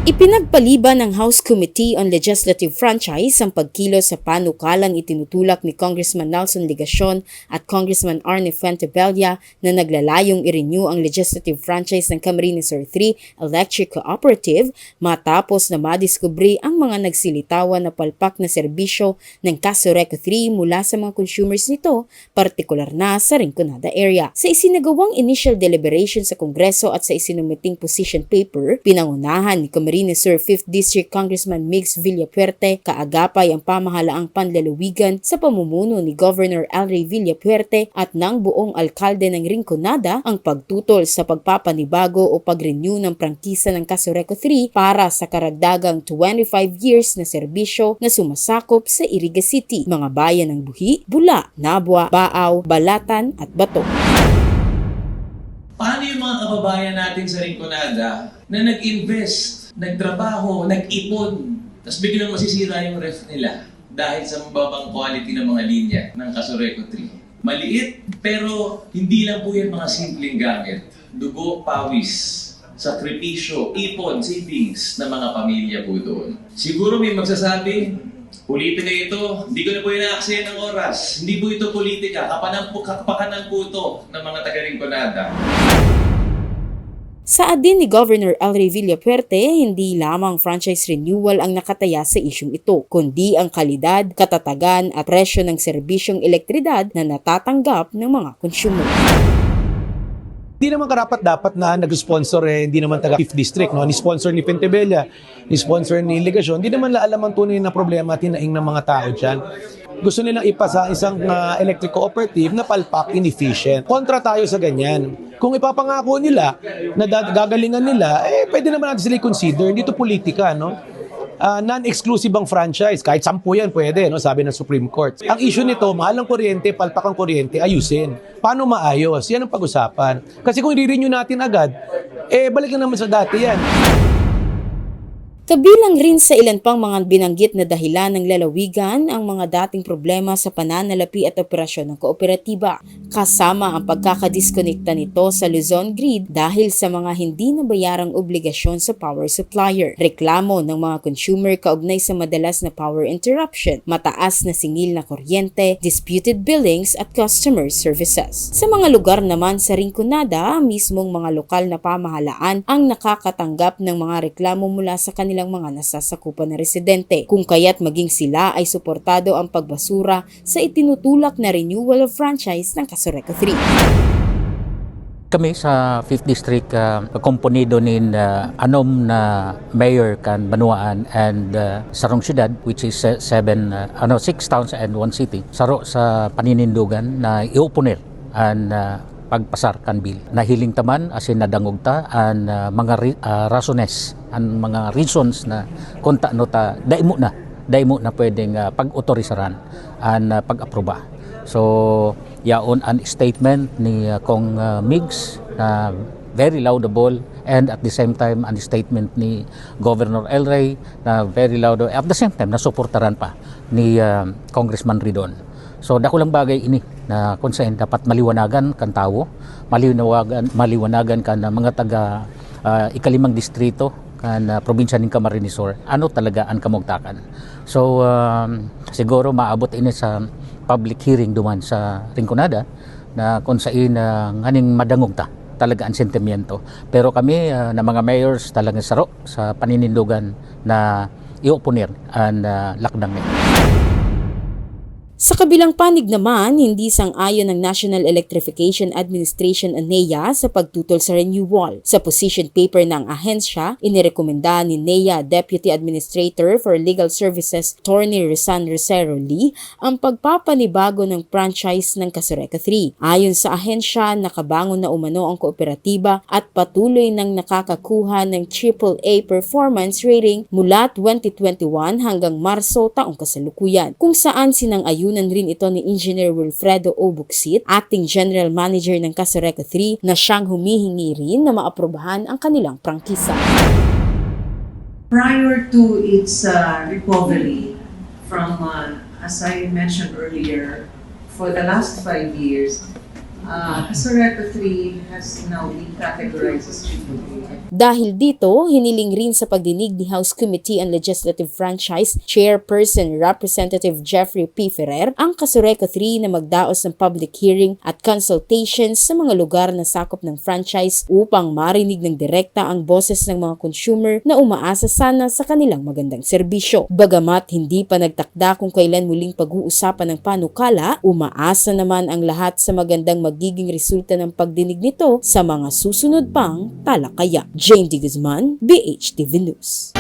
Ipinagpaliban ng House Committee on Legislative Franchise ang pagkilos sa panukalang itinutulak ni Congressman Nelson Legacion at Congressman Arne Fuentebella na naglalayong i-renew ang legislative franchise ng Camarines Sur 3 Electric Cooperative matapos na madiskubre ang mga nagsilitawan na palpak na serbisyo ng Casoreco 3 mula sa mga consumers nito, partikular na sa Rinconada area. Sa isinagawang initial deliberation sa Kongreso at sa isinumiting position paper, pinangunahan ni Camarines Sur 5th District Congressman Migs Villapuerte kaagapay ang pamahalaang panlalawigan sa pamumuno ni Governor Elray Villapuerte at ng buong alkalde ng Rinconada ang pagtutol sa pagpapanibago o pag-renew ng prangkisa ng Casoreco 3 para sa karagdagang 25 years na serbisyo na sumasakop sa Iriga City, mga bayan ng Buhi, Bula, Nabua, Baaw, Balatan at Bato. Paano yung mga kababayan natin sa Rinconada na nag-invest, nagtrabaho, nag-ipon, tapos biglang masisira yung ref nila dahil sa mababang quality ng mga linya ng Casoreco 3? Maliit, pero hindi lang po yan mga simpleng gamit. Dugo, pawis, sakripisyo, ipon, savings ng mga pamilya po doon. Siguro may magsasabi, politika ito, hindi ko na po inaaksaya ng oras. Hindi po ito politika, kapakanan po ito ng mga taga-Rinconada. Saad din ni Governor Elray Villapuerte, hindi lamang franchise renewal ang nakataya sa isyung ito, kundi ang kalidad, katatagan at presyo ng serbisyong elektridad na natatanggap ng mga consumer. Hindi naman karapat-dapat na nag-sponsor hindi naman taga 5th District, no? Ni-sponsor ni Fuentebella, ni-sponsor ni Legacion, hindi naman laalam ang tunay na problema at hinaing ng mga tao dyan. Gusto nilang ipasa isang electric cooperative na palpak, inefficient. Kontra tayo sa ganyan. Kung ipapangako nila na gagalingan nila, pwede naman natin sila i-consider. Hindi ito politika, no? Non-exclusive ang franchise. Kahit 10 yan pwede, no? Sabi ng Supreme Court. Ang issue nito, mahal ang kuryente, palpak ang kuryente, ayusin. Paano maayos? Yan ang pag-usapan. Kasi kung i-renew natin agad, balik na naman sa dati yan. Kabilang rin sa ilan pang mga binanggit na dahilan ng lalawigan ang mga dating problema sa pananalapi at operasyon ng kooperatiba, kasama ang pagkakadiskonekta nito sa Luzon Grid dahil sa mga hindi nabayarang obligasyon sa power supplier, reklamo ng mga consumer kaugnay sa madalas na power interruption, mataas na singil na kuryente, disputed billings at customer services. Sa mga lugar naman sa Rinconada, mismong mga lokal na pamahalaan ang nakakatanggap ng mga reklamo mula sa kanilang mga nasasakupan na residente, kung kaya't maging sila ay suportado ang pagbasura sa itinutulak na renewal of franchise ng Casoreco 3. Kami sa 5th District, komponido ni anom na mayor kan Banuaan and sarong syudad, which is 6 towns and 1 city. Saro sa paninindugan na iupunir an pagpasar kan bill. Nahiling taman asin nadangogta an mga rasones, an mga reasons na konta nota daimo na pwedeng pag-otorisaran an pag-aproba. So yaon an statement ni Kong Migs na very laudable, and at the same time an statement ni Governor Elray na very laudable, at the same time nasuportaran pa ni Congressman Ridon. So dako lang bagay ini na kung saan dapat maliwanagan kan tao, maliwanagan kan mga taga ikalimang distrito kan probinsya ng Camarines Sur, ano talaga ang kamugtakan. So siguro maabot ini sa public hearing duman sa Rinconada na kung saan nganing madangog talaga ang sentimiento. Pero kami na mga mayors talagang saro sa paninindugan na iupunir ang lakdang nito. Sa kabilang panig naman, hindi sang-ayon ng National Electrification Administration o NEA sa pagtutol sa renewal. Sa position paper ng ahensya, inirekomenda ni NEA Deputy Administrator for Legal Services Attorney Rizan Rosero Lee ang pagpapanibago ng franchise ng Casoreco 3. Ayon sa ahensya, nakabangon na umano ang kooperatiba at patuloy nang nakakakuha ng AAA performance rating mula 2021 hanggang Marso taong kasalukuyan, kung saan sinang-ayon rin ito ni Engineer Wilfredo O. Buxit, Acting General Manager ng Casoreco 3, na siyang humihingi rin na maaprobahan ang kanilang prangkisa. Prior to its recovery from, as I mentioned earlier, for the last 5 years, Soreto 3 has now been categorized as AAA. Dahil dito, hiniling rin sa pagdinig ni House Committee on Legislative Franchise Chairperson Representative Jeffrey P. Ferrer ang Kasureco 3 na magdaos ng public hearing at consultations sa mga lugar na sakop ng franchise upang marinig ng direkta ang boses ng mga consumer na umaasa sana sa kanilang magandang serbisyo. Bagamat hindi pa nagtakda kung kailan muling pag-uusapan ng panukala, umaasa naman ang lahat sa magandang magiging resulta ng pagdinig nito sa mga susunod pang talakaya. Jane D. Guzman, BHTV News.